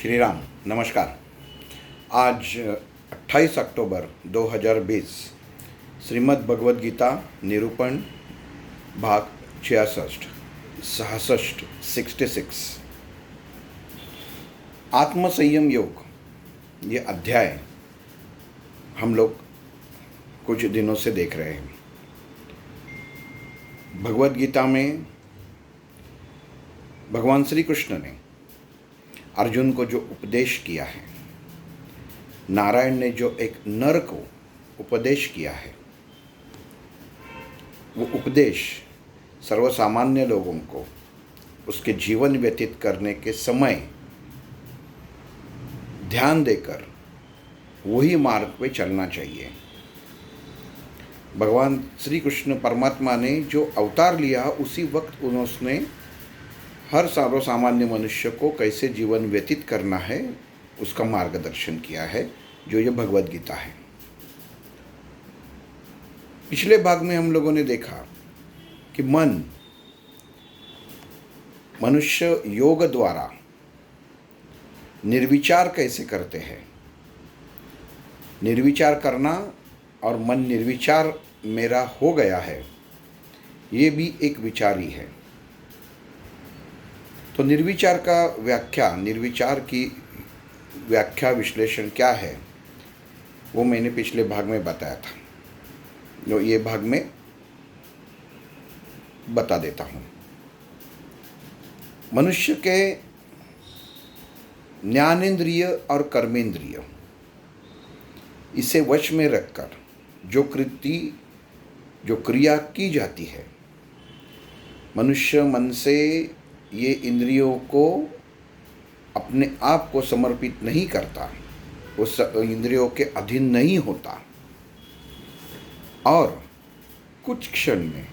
श्री राम नमस्कार। आज 28 अक्टूबर 2020 श्रीमद् भगवद गीता निरूपण भाग 66 आत्मसंयम योग। ये अध्याय हम लोग कुछ दिनों से देख रहे हैं। भगवद गीता में भगवान श्री कृष्ण ने अर्जुन को जो उपदेश किया है, नारायण ने जो एक नर को उपदेश किया है, वो उपदेश सर्वसामान्य लोगों को उसके जीवन व्यतीत करने के समय ध्यान देकर वही मार्ग पे चलना चाहिए। भगवान श्री कृष्ण परमात्मा ने जो अवतार लिया उसी वक्त उन्होंने हर सर्वसामान्य मनुष्य को कैसे जीवन व्यतीत करना है उसका मार्गदर्शन किया है, जो ये भगवद गीता है। पिछले भाग में हम लोगों ने देखा कि मनुष्य योग द्वारा निर्विचार कैसे करते हैं। निर्विचार करना और मन निर्विचार मेरा हो गया है, ये भी एक विचार ही है। तो निर्विचार की व्याख्या विश्लेषण क्या है वो मैंने पिछले भाग में बताया था, जो ये भाग में बता देता हूँ। मनुष्य के ज्ञानेंद्रिय और कर्मेंद्रिय इसे वश में रखकर जो क्रिया की जाती है, मनुष्य मन से ये इंद्रियों को अपने आप को समर्पित नहीं करता, उस इंद्रियों के अधीन नहीं होता और कुछ क्षण में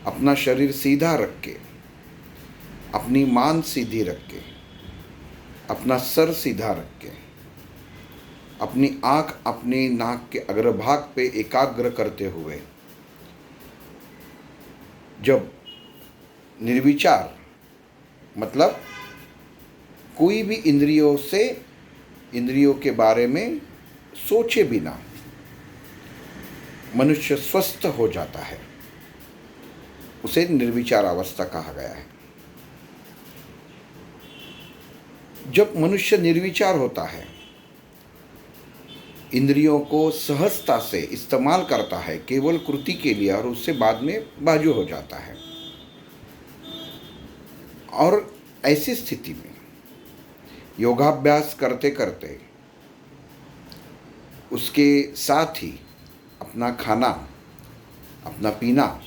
अपना शरीर सीधा रख के, अपनी मान सीधी रख के, अपना सर सीधा रख के, अपनी आँख अपनी नाक के अग्रभाग पे एकाग्र करते हुए जब निर्विचार मतलब कोई भी इंद्रियों के बारे में सोचे बिना मनुष्य स्वस्थ हो जाता है, उसे निर्विचार अवस्था कहा गया है। जब मनुष्य निर्विचार होता है, इंद्रियों को सहजता से इस्तेमाल करता है केवल कृति के लिए, और उससे बाद में बाजू हो जाता है। और ऐसी स्थिति में योगाभ्यास करते करते उसके साथ ही अपना खाना, अपना पीना,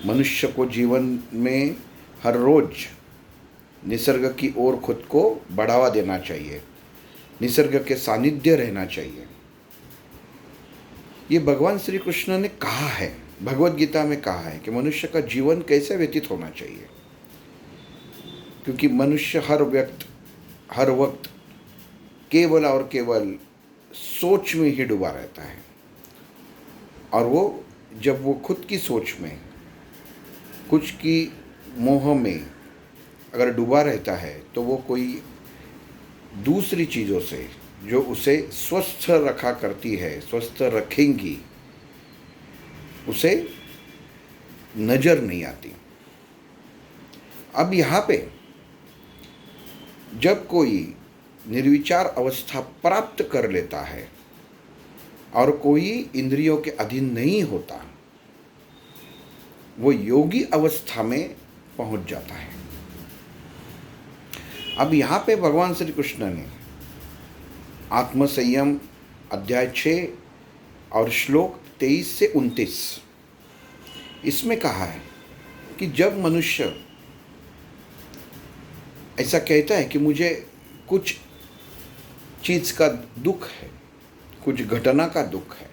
मनुष्य को जीवन में हर रोज निसर्ग की ओर खुद को बढ़ावा देना चाहिए, निसर्ग के सानिध्य रहना चाहिए। ये भगवान श्री कृष्ण ने कहा है, भगवद गीता में कहा है कि मनुष्य का जीवन कैसे व्यतीत होना चाहिए, क्योंकि मनुष्य हर वक्त केवल और केवल सोच में ही डूबा रहता है। और जब वो खुद की सोच में, कुछ की मोह में अगर डूबा रहता है, तो वो कोई दूसरी चीज़ों से जो उसे स्वस्थ रखा करती है, स्वस्थ रखेंगी, उसे नज़र नहीं आती। अब यहाँ पे जब कोई निर्विचार अवस्था प्राप्त कर लेता है और कोई इंद्रियों के अधीन नहीं होता, वो योगी अवस्था में पहुंच जाता है। अब यहाँ पे भगवान श्री कृष्ण ने आत्मसंयम अध्याय 6 और श्लोक 23 से 29 इसमें कहा है कि जब मनुष्य ऐसा कहता है कि मुझे कुछ चीज़ का दुख है, कुछ घटना का दुख है,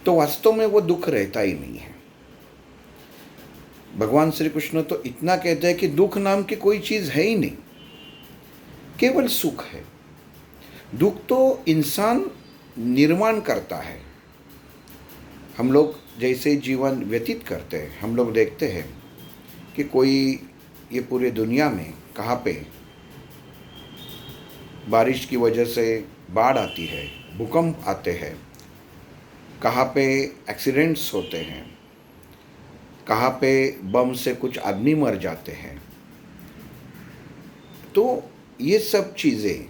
तो वास्तव में वो दुख रहता ही नहीं है। भगवान श्री कृष्ण तो इतना कहते हैं कि दुख नाम की कोई चीज़ है ही नहीं, केवल सुख है। दुख तो इंसान निर्माण करता है। हम लोग जैसे जीवन व्यतीत करते हैं, हम लोग देखते हैं कि कोई ये पूरे दुनिया में कहाँ पे बारिश की वजह से बाढ़ आती है, भूकंप आते हैं, कहाँ पे एक्सीडेंट्स होते हैं, कहाँ पे बम से कुछ आदमी मर जाते हैं। तो ये सब चीज़ें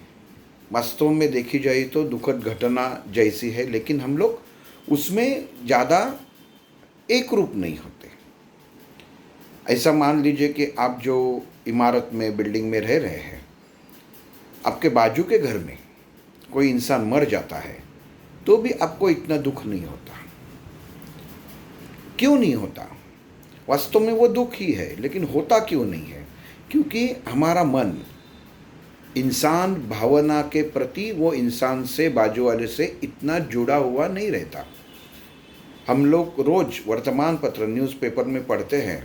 वास्तव में देखी जाए तो दुखद घटना जैसी है, लेकिन हम लोग उसमें ज़्यादा एक रूप नहीं होते। ऐसा मान लीजिए कि आप जो इमारत में, बिल्डिंग में रह रहे हैं, आपके बाजू के घर में कोई इंसान मर जाता है तो भी आपको इतना दुख नहीं होता। क्यों नहीं होता? वास्तव में वो दुख ही है, लेकिन होता क्यों नहीं है? क्योंकि हमारा मन इंसान भावना के प्रति, वो इंसान से, बाजू वाले से इतना जुड़ा हुआ नहीं रहता। हम लोग रोज़ वर्तमान पत्र, न्यूज़पेपर में पढ़ते हैं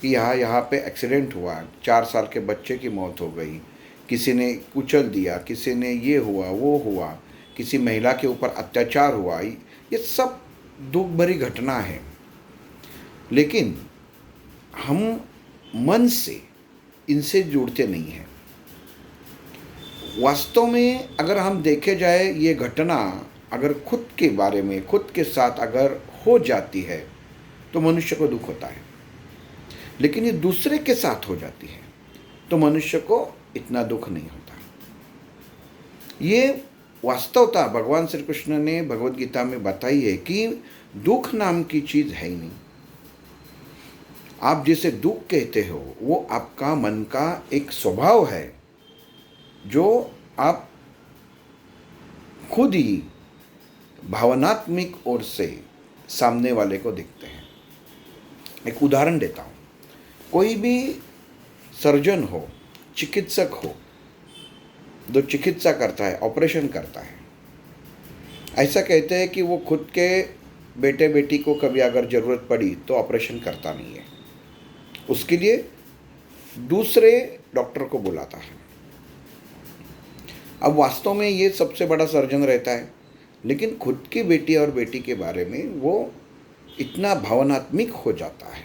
कि यहाँ पे एक्सीडेंट हुआ, 4 साल के बच्चे की मौत हो गई, किसी ने कुचल दिया, किसी ने ये हुआ वो हुआ, किसी महिला के ऊपर अत्याचार हुआ। ये सब दुख भरी घटना है, लेकिन हम मन से इनसे जुड़ते नहीं हैं। वास्तव में अगर हम देखे जाए, ये घटना अगर खुद के बारे में, खुद के साथ अगर हो जाती है तो मनुष्य को दुख होता है, लेकिन ये दूसरे के साथ हो जाती है तो मनुष्य को इतना दुख नहीं होता। ये वास्तवता भगवान श्री कृष्ण ने भगवद गीता में बताई है कि दुख नाम की चीज़ है ही नहीं। आप जिसे दुख कहते हो वो आपका मन का एक स्वभाव है, जो आप खुद ही भावनात्मक ओर से सामने वाले को देखते हैं। एक उदाहरण देता हूँ। कोई भी सर्जन हो, चिकित्सक हो, जो चिकित्सा करता है, ऑपरेशन करता है, ऐसा कहते हैं कि वो खुद के बेटे बेटी को कभी अगर ज़रूरत पड़ी तो ऑपरेशन करता नहीं है, उसके लिए दूसरे डॉक्टर को बुलाता है। अब वास्तव में ये सबसे बड़ा सर्जन रहता है, लेकिन खुद की बेटी और बेटी के बारे में वो इतना भावनात्मक हो जाता है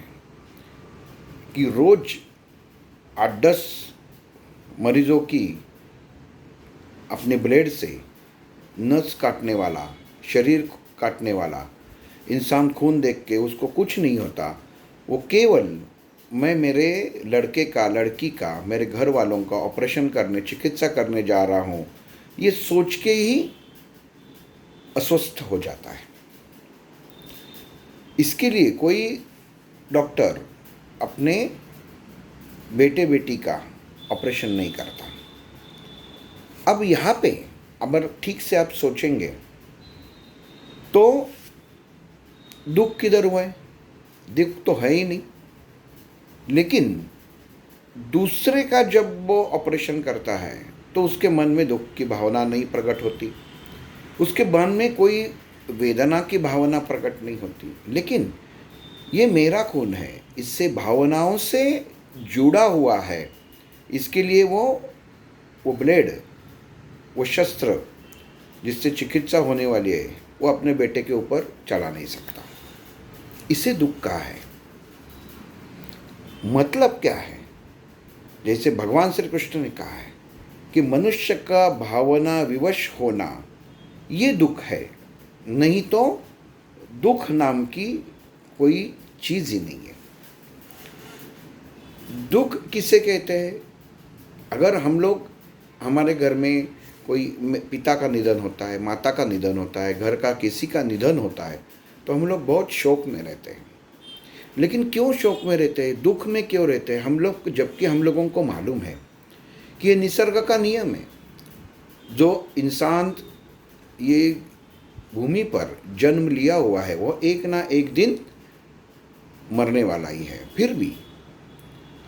कि रोज़ 8-10 मरीज़ों की अपने ब्लेड से नस काटने वाला, शरीर काटने वाला इंसान खून देख के उसको कुछ नहीं होता। वो केवल मैं मेरे लड़के का, लड़की का, मेरे घर वालों का ऑपरेशन करने, चिकित्सा करने जा रहा हूँ, ये सोच के ही अस्वस्थ हो जाता है। इसके लिए कोई डॉक्टर अपने बेटे बेटी का ऑपरेशन नहीं करता। अब यहाँ पे अगर ठीक से आप सोचेंगे तो दुख किधर हुआ है? दुख तो है ही नहीं, लेकिन दूसरे का जब वो ऑपरेशन करता है तो उसके मन में दुख की भावना नहीं प्रकट होती, उसके मन में कोई वेदना की भावना प्रकट नहीं होती। लेकिन ये मेरा खून है, इससे भावनाओं से जुड़ा हुआ है, इसके लिए वो ब्लेड, वो शस्त्र जिससे चिकित्सा होने वाली है, वो अपने बेटे के ऊपर चला नहीं सकता। इसे दुख कहा है। मतलब क्या है? जैसे भगवान श्री कृष्ण ने कहा है कि मनुष्य का भावना विवश होना ये दुख है, नहीं तो दुख नाम की कोई चीज़ ही नहीं है। दुख किसे कहते हैं? अगर हम लोग, हमारे घर में कोई पिता का निधन होता है, माता का निधन होता है, घर का किसी का निधन होता है, तो हम लोग बहुत शोक में रहते हैं। लेकिन क्यों शोक में रहते हैं, दुख में क्यों रहते हैं हम लोग? जबकि हम लोगों को मालूम है कि ये निसर्ग का नियम है। जो इंसान ये भूमि पर जन्म लिया हुआ है वो एक ना एक दिन मरने वाला ही है, फिर भी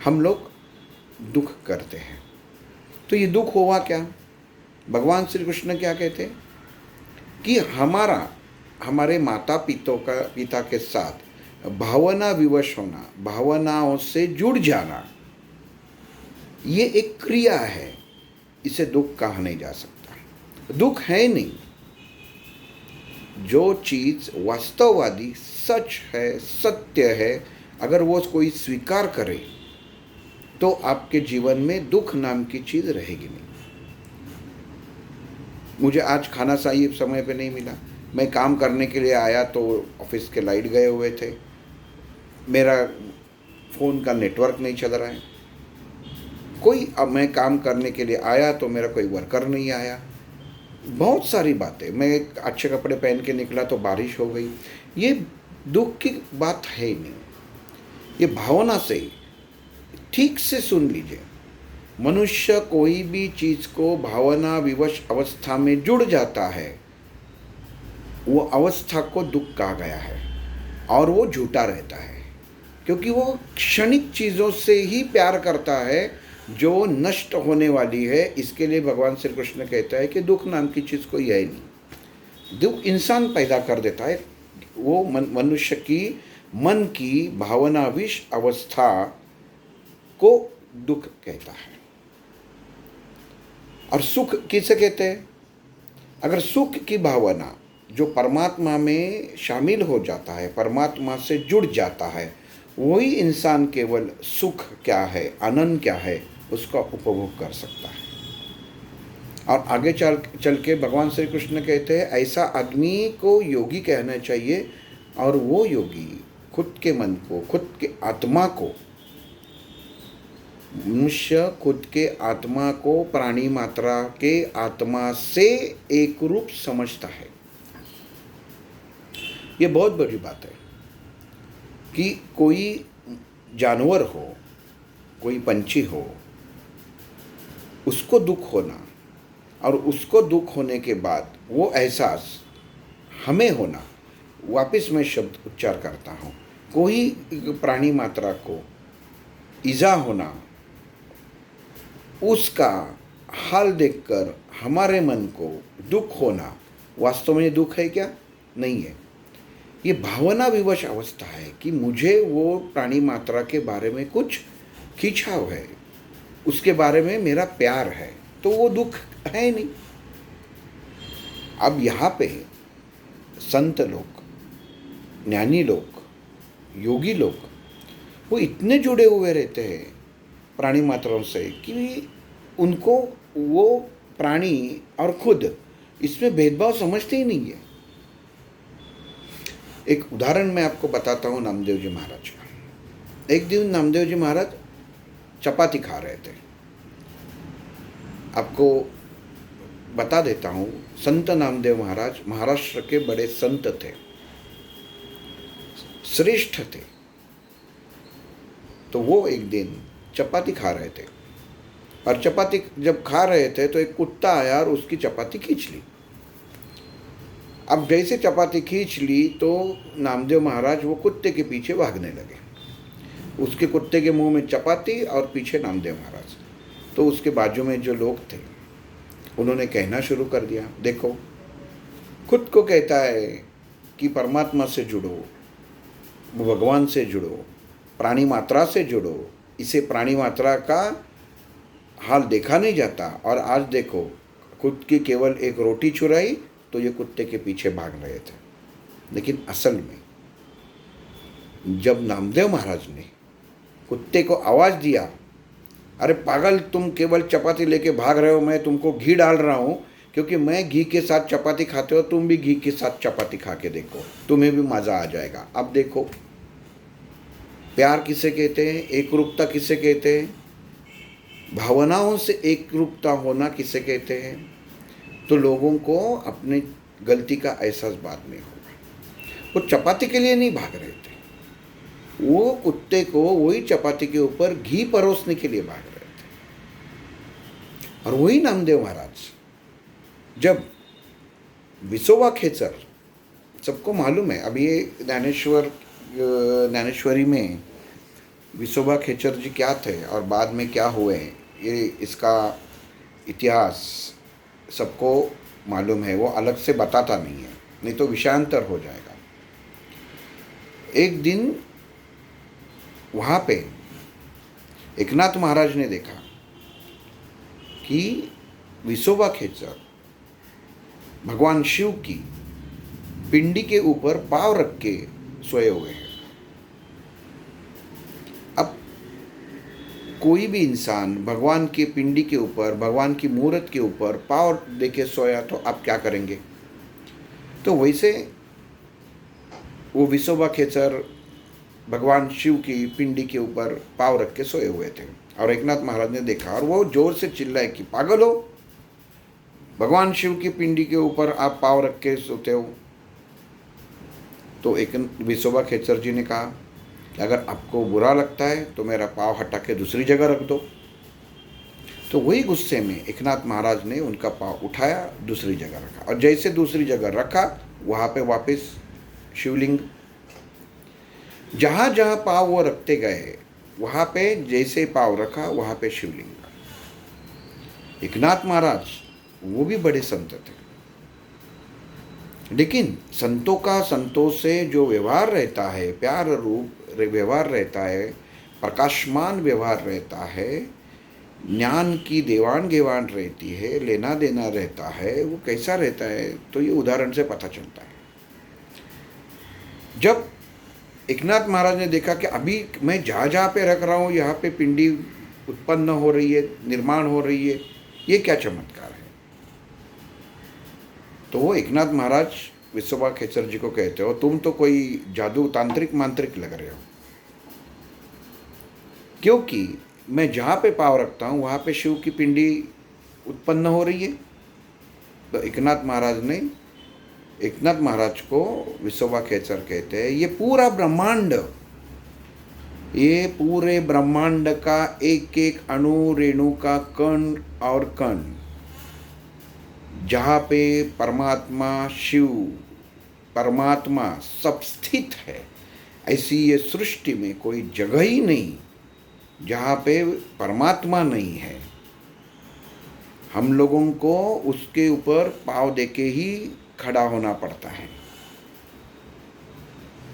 हम लोग दुख करते हैं। तो ये दुख हुआ क्या? भगवान श्री कृष्ण क्या कहते हैं कि हमारे माता पिता के साथ भावना विवश होना, भावनाओं से जुड़ जाना, ये एक क्रिया है, इसे दुख कहा नहीं जा सकता। दुख है नहीं। जो चीज़ वास्तववादी सच है, सत्य है, अगर वो कोई स्वीकार करे तो आपके जीवन में दुख नाम की चीज़ रहेगी नहीं। मुझे आज खाना सही समय पे नहीं मिला, मैं काम करने के लिए आया तो ऑफिस के लाइट गए हुए थे, मेरा फ़ोन का नेटवर्क नहीं चल रहा है, अब मैं काम करने के लिए आया तो मेरा कोई वर्कर नहीं आया, बहुत सारी बातें। मैं एक अच्छे कपड़े पहन के निकला तो बारिश हो गई। ये दुख की बात है ही नहीं, ये भावना से ही। ठीक से सुन लीजिए, मनुष्य कोई भी चीज़ को भावना विवश अवस्था में जुड़ जाता है, वो अवस्था को दुख कहा गया है और वो झूठा रहता है, क्योंकि वो क्षणिक चीज़ों से ही प्यार करता है जो नष्ट होने वाली है। इसके लिए भगवान श्री कृष्ण कहता है कि दुख नाम की चीज़ कोई है ही नहीं। दुख इंसान पैदा कर देता है, वो मनुष्य की मन की भावनाविश अवस्था को दुख कहता है। और सुख किसे कहते हैं? अगर सुख की भावना जो परमात्मा में शामिल हो जाता है, परमात्मा से जुड़ जाता है, वही इंसान केवल सुख क्या है, आनंद क्या है, उसका उपभोग कर सकता है। और आगे चल के भगवान श्री कृष्ण कहते हैं ऐसा आदमी को योगी कहना चाहिए, और वो योगी खुद के मन को, खुद के आत्मा को, मनुष्य खुद के आत्मा को प्राणी मात्रा के आत्मा से एक रूप समझता है। ये बहुत बड़ी बात है कि कोई जानवर हो, कोई पंछी हो, उसको दुख होना और उसको दुख होने के बाद वो एहसास हमें होना, वापस मैं शब्द उच्चार करता हूँ, कोई प्राणी मात्रा को ईजा होना, उसका हाल देखकर हमारे मन को दुख होना, वास्तव में दुख है क्या? नहीं है। ये भावना विवश अवस्था है कि मुझे वो प्राणी मात्रा के बारे में कुछ खिंचाव है, उसके बारे में मेरा प्यार है, तो वो दुख है नहीं। अब यहाँ पे संत लोग, ज्ञानी लोग, योगी लोग, वो इतने जुड़े हुए रहते हैं प्राणी मात्राओं से कि उनको वो प्राणी और खुद इसमें भेदभाव समझते ही नहीं है। एक उदाहरण मैं आपको बताता हूँ नामदेव जी महाराज का। एक दिन नामदेव जी महाराज चपाती खा रहे थे। आपको बता देता हूँ, संत नामदेव महाराज महाराष्ट्र के बड़े संत थे, श्रेष्ठ थे। तो वो एक दिन चपाती खा रहे थे, और चपाती जब खा रहे थे तो एक कुत्ता आया और उसकी चपाती खींच ली। अब जैसे चपाती खींच ली तो नामदेव महाराज वो कुत्ते के पीछे भागने लगे। उसके कुत्ते के मुंह में चपाती और पीछे नामदेव महाराज। तो उसके बाजू में जो लोग थे उन्होंने कहना शुरू कर दिया, देखो खुद को कहता है कि परमात्मा से जुड़ो, भगवान से जुड़ो, प्राणी मात्रा से जुड़ो, इसे प्राणी मात्रा का हाल देखा नहीं जाता, और आज देखो खुद की केवल एक रोटी चुराई तो ये कुत्ते के पीछे भाग रहे थे। लेकिन असल में जब नामदेव महाराज ने कुत्ते को आवाज़ दिया, अरे पागल, तुम केवल चपाती लेके भाग रहे हो, मैं तुमको घी डाल रहा हूँ, क्योंकि मैं घी के साथ चपाती खाते हो, तुम भी घी के साथ चपाती खा के देखो, तुम्हें भी मज़ा आ जाएगा। अब देखो प्यार किसे कहते हैं, एक रूपता किसे कहते हैं, भावनाओं से एक रूपता होना किसे कहते हैं। तो लोगों को अपनी गलती का एहसास बाद में होगा। वो चपाती के लिए नहीं भाग रहे थे, वो कुत्ते को वही चपाती के ऊपर घी परोसने के लिए भाग रहे थे। और वही नामदेव महाराज जब विसोबा खेचर, सबको मालूम है, अब ये ज्ञानेश्वरी में विसोबा खेचर जी क्या थे और बाद में क्या हुए, ये इसका इतिहास सबको मालूम है, वो अलग से बताता नहीं है, नहीं तो विषयांतर हो जाएगा। एक दिन वहाँ पे एकनाथ महाराज ने देखा कि विसोबा खेचर भगवान शिव की पिंडी के ऊपर पाँव रख के सोए हुए हैं। अब कोई भी इंसान भगवान की पिंडी के ऊपर, भगवान की मूर्त के ऊपर पाँव देके सोया तो आप क्या करेंगे? तो वैसे वो विसोबा खेचर भगवान शिव की पिंडी के ऊपर पाँव रख के सोए हुए थे और एकनाथ महाराज ने देखा और वो जोर से चिल्लाए कि पागल हो, भगवान शिव की पिंडी के ऊपर आप पाँव रख के सोते हो। तो एक विसोबा खेचर जी ने कहा कि अगर आपको बुरा लगता है तो मेरा पाँव हटा के दूसरी जगह रख दो। तो वही गुस्से में एकनाथ महाराज ने उनका पाँव उठाया, दूसरी जगह रखा और जैसे दूसरी जगह रखा वहाँ पे वापस शिवलिंग। जहाँ जहाँ पाँव वो रखते गए वहाँ पे जैसे पाँव रखा वहाँ पे शिवलिंग। एकनाथ महाराज वो भी बड़े संत थे, लेकिन संतों का संतों से जो व्यवहार रहता है, प्यार रूप व्यवहार रहता है, प्रकाशमान व्यवहार रहता है, ज्ञान की देवान घेवान रहती है, लेना देना रहता है, वो कैसा रहता है तो ये उदाहरण से पता चलता है। जब एकनाथ महाराज ने देखा कि अभी मैं जहाँ जहाँ पे रख रहा हूँ यहाँ पे पिंडी उत्पन्न हो रही है, निर्माण हो रही है, ये क्या चमत्कार है। तो वो एकनाथ महाराज विसोबा खेचर जी को कहते हो तुम तो कोई जादू तांत्रिक मांत्रिक लग रहे हो, क्योंकि मैं जहाँ पे पाँव रखता हूँ वहाँ पे शिव की पिंडी उत्पन्न हो रही है। तो एकनाथ महाराज को विसोबा खेचर कहते हैं ये पूरा ब्रह्मांड, ये पूरे ब्रह्मांड का एक एक अणु रेणु का कण और कण जहाँ पे परमात्मा शिव परमात्मा सब स्थित है, ऐसी ये सृष्टि में कोई जगह ही नहीं जहाँ पे परमात्मा नहीं है। हम लोगों को उसके ऊपर पाँव देके ही खड़ा होना पड़ता है।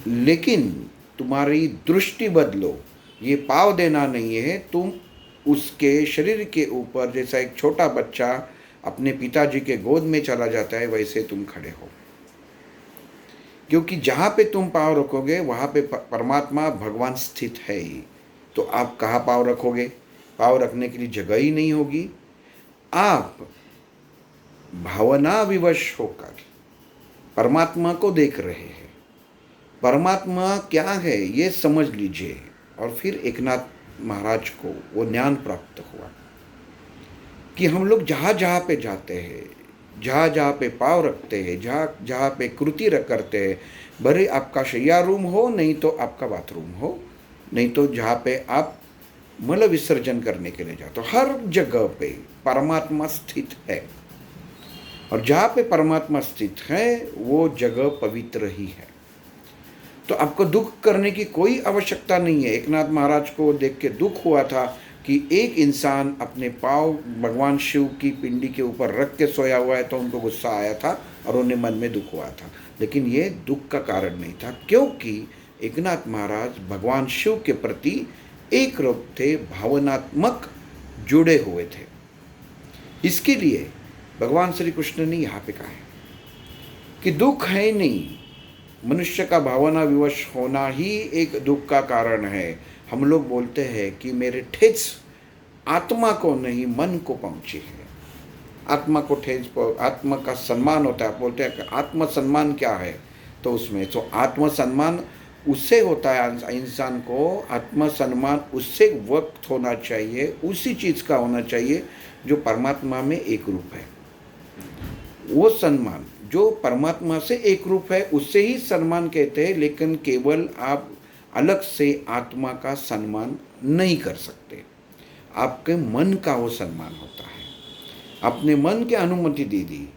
लेकिन तुम्हारी दृष्टि बदलो, ये पाँव देना नहीं है, तुम उसके शरीर के ऊपर जैसा एक छोटा बच्चा अपने पिताजी के गोद में चला जाता है वैसे तुम खड़े हो, क्योंकि जहाँ पे तुम पाँव रखोगे वहाँ पे परमात्मा भगवान स्थित है ही। तो आप कहाँ पाँव रखोगे? पाँव रखने के लिए जगह ही नहीं होगी। आप भावना विवश होकर परमात्मा को देख रहे हैं, परमात्मा क्या है ये समझ लीजिए। और फिर एकनाथ महाराज को वो ज्ञान प्राप्त हुआ कि हम लोग जहाँ जहाँ पे जाते हैं, जहाँ जहाँ पे पाँव रखते हैं, जहाँ जहाँ पे कृति करते हैं, भले आपका शैया रूम हो, नहीं तो आपका बाथरूम हो, नहीं तो जहाँ पे आप मल विसर्जन करने के लिए जाते हो, हर जगह पे परमात्मा स्थित है। और जहाँ पे परमात्मा स्थित है वो जगह पवित्र ही है। तो आपको दुख करने की कोई आवश्यकता नहीं है। एकनाथ महाराज को देख के दुख हुआ था कि एक इंसान अपने पाँव भगवान शिव की पिंडी के ऊपर रख के सोया हुआ है, तो उनको गुस्सा आया था और उन्हें मन में दुख हुआ था। लेकिन ये दुख का कारण नहीं था, क्योंकि एकनाथ महाराज भगवान शिव के प्रति एक रूप थे, भावनात्मक जुड़े हुए थे। इसके लिए भगवान श्री कृष्ण ने यहाँ पे कहा है कि दुख है नहीं, मनुष्य का भावना विवश होना ही एक दुख का कारण है। हम लोग बोलते हैं कि मेरे ठेस आत्मा को नहीं मन को पहुँची है। आत्मा को ठेस, आत्मा का सम्मान होता है। बोलते हैं कि आत्मसम्मान क्या है, तो उसमें तो आत्मसम्मान उससे होता है, इंसान को आत्मसम्मान उससे वक्त होना चाहिए, उसी चीज़ का होना चाहिए जो परमात्मा में एक रूप है। वो सम्मान जो परमात्मा से एक रूप है उससे ही सम्मान कहते हैं। लेकिन केवल आप अलग से आत्मा का सम्मान नहीं कर सकते, आपके मन का वो सम्मान होता है। आपने मन की अनुमति दे दी,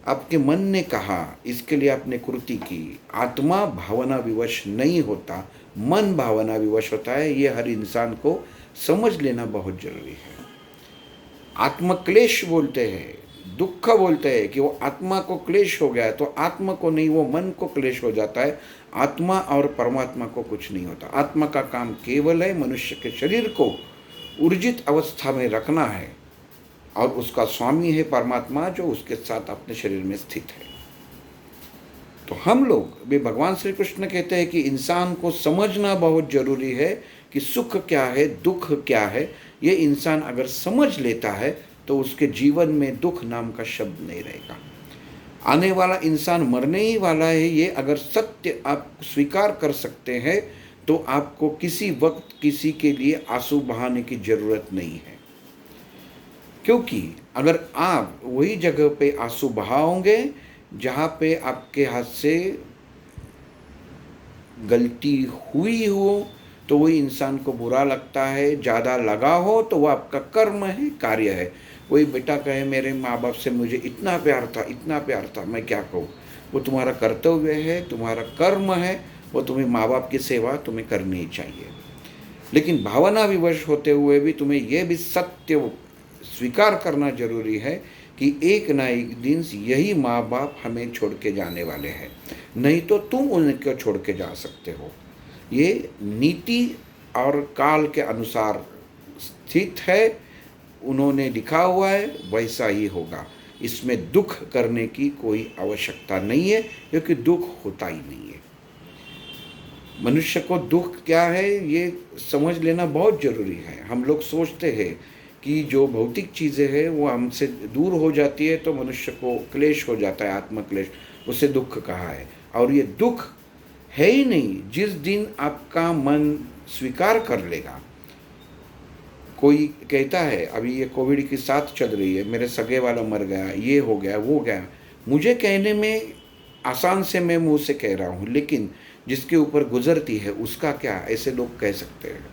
आपके मन ने कहा, इसके लिए आपने कृति की। आत्मा भावना विवश नहीं होता, मन भावना विवश होता है। ये हर इंसान को समझ लेना बहुत जरूरी है। आत्मक्लेश बोलते हैं, दुख बोलते हैं कि वो आत्मा को क्लेश हो गया है, तो आत्मा को नहीं, वो मन को क्लेश हो जाता है। आत्मा और परमात्मा को कुछ नहीं होता। आत्मा का काम केवल है मनुष्य के शरीर को ऊर्जित अवस्था में रखना है, और उसका स्वामी है परमात्मा जो उसके साथ अपने शरीर में स्थित है। तो हम लोग भी भगवान श्री कृष्ण कहते हैं कि इंसान को समझना बहुत जरूरी है कि सुख क्या है, दुख क्या है। ये इंसान अगर समझ लेता है तो उसके जीवन में दुख नाम का शब्द नहीं रहेगा। आने वाला इंसान मरने ही वाला है, ये अगर सत्य आप स्वीकार कर सकते हैं तो आपको किसी वक्त किसी के लिए आंसू बहाने की जरूरत नहीं है। क्योंकि अगर आप वही जगह पे आंसू बहाओगे जहाँ पे आपके हाथ से गलती हुई हो, तो वही इंसान को बुरा लगता है। ज़्यादा लगा हो तो वो आपका कर्म है, कार्य है। कोई बेटा कहे मेरे माँ बाप से मुझे इतना प्यार था, इतना प्यार था, मैं क्या कहूँ, वो तुम्हारा कर्तव्य है, तुम्हारा कर्म है, वो तुम्हें माँ बाप की सेवा तुम्हें करनी ही चाहिए। लेकिन भावना विवश होते हुए भी तुम्हें यह भी सत्य स्वीकार करना जरूरी है कि एक ना एक दिन यही माँ बाप हमें छोड़ के जाने वाले हैं, नहीं तो तुम उनको छोड़ के जा सकते हो। ये नीति और काल के अनुसार स्थित है, उन्होंने लिखा हुआ है, वैसा ही होगा। इसमें दुख करने की कोई आवश्यकता नहीं है, क्योंकि दुख होता ही नहीं है। मनुष्य को दुख क्या है ये समझ लेना बहुत ज़रूरी है। हम लोग सोचते हैं कि जो भौतिक चीज़ें हैं वो हमसे दूर हो जाती है तो मनुष्य को क्लेश हो जाता है, आत्मक्लेश, उसे दुख कहा है। और ये दुख है ही नहीं। जिस दिन आपका मन स्वीकार कर लेगा, कोई कहता है अभी ये कोविड की साथ चल रही है, मेरे सगे वाला मर गया, ये हो गया, वो गया, मुझे कहने में आसान से मैं मुंह से कह रहा हूँ, लेकिन जिसके ऊपर गुजरती है उसका क्या, ऐसे लोग कह सकते हैं।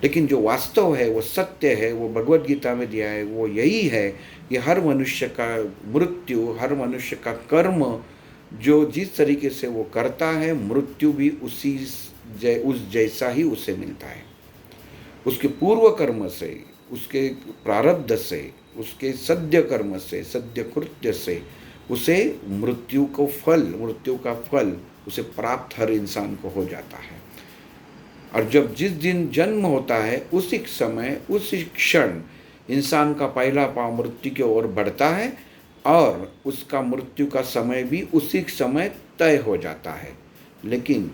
लेकिन जो वास्तव है, वो सत्य है, वो भगवत गीता में दिया है, वो यही है कि हर मनुष्य का मृत्यु, हर मनुष्य का कर्म जो जिस तरीके से वो करता है, मृत्यु भी उस जैसा ही उसे मिलता है। उसके पूर्व कर्म से, उसके प्रारब्ध से, उसके सद्य कर्म से, सद्य कृत्य से उसे मृत्यु का फल उसे प्राप्त हर इंसान को हो जाता है। और जब जिस दिन जन्म होता है उसी समय, उसी क्षण इंसान का पहला पांव मृत्यु की ओर बढ़ता है और उसका मृत्यु का समय भी उसी समय तय हो जाता है। लेकिन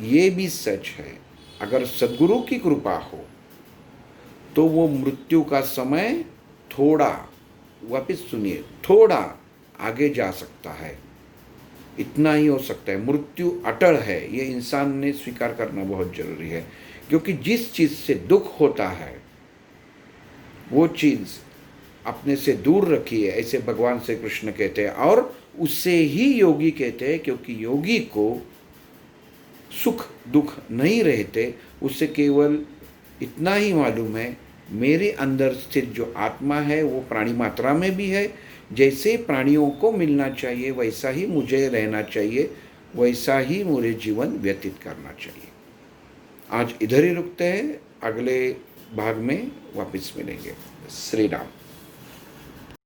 ये भी सच है, अगर सद्गुरु की कृपा हो तो वो मृत्यु का समय थोड़ा, वापिस सुनिए, थोड़ा आगे जा सकता है, इतना ही हो सकता है। मृत्यु अटल है, ये इंसान ने स्वीकार करना बहुत जरूरी है। क्योंकि जिस चीज़ से दुख होता है वो चीज़ अपने से दूर रखिए, ऐसे भगवान श्री कृष्ण कहते हैं। और उससे ही योगी कहते हैं, क्योंकि योगी को सुख दुख नहीं रहते, उससे केवल इतना ही मालूम है, मेरे अंदर स्थित जो आत्मा है वो प्राणी मात्रा में भी है, जैसे प्राणियों को मिलना चाहिए वैसा ही मुझे रहना चाहिए, वैसा ही मुझे जीवन व्यतीत करना चाहिए। आज इधर ही रुकते हैं, अगले भाग में वापस मिलेंगे। श्री राम।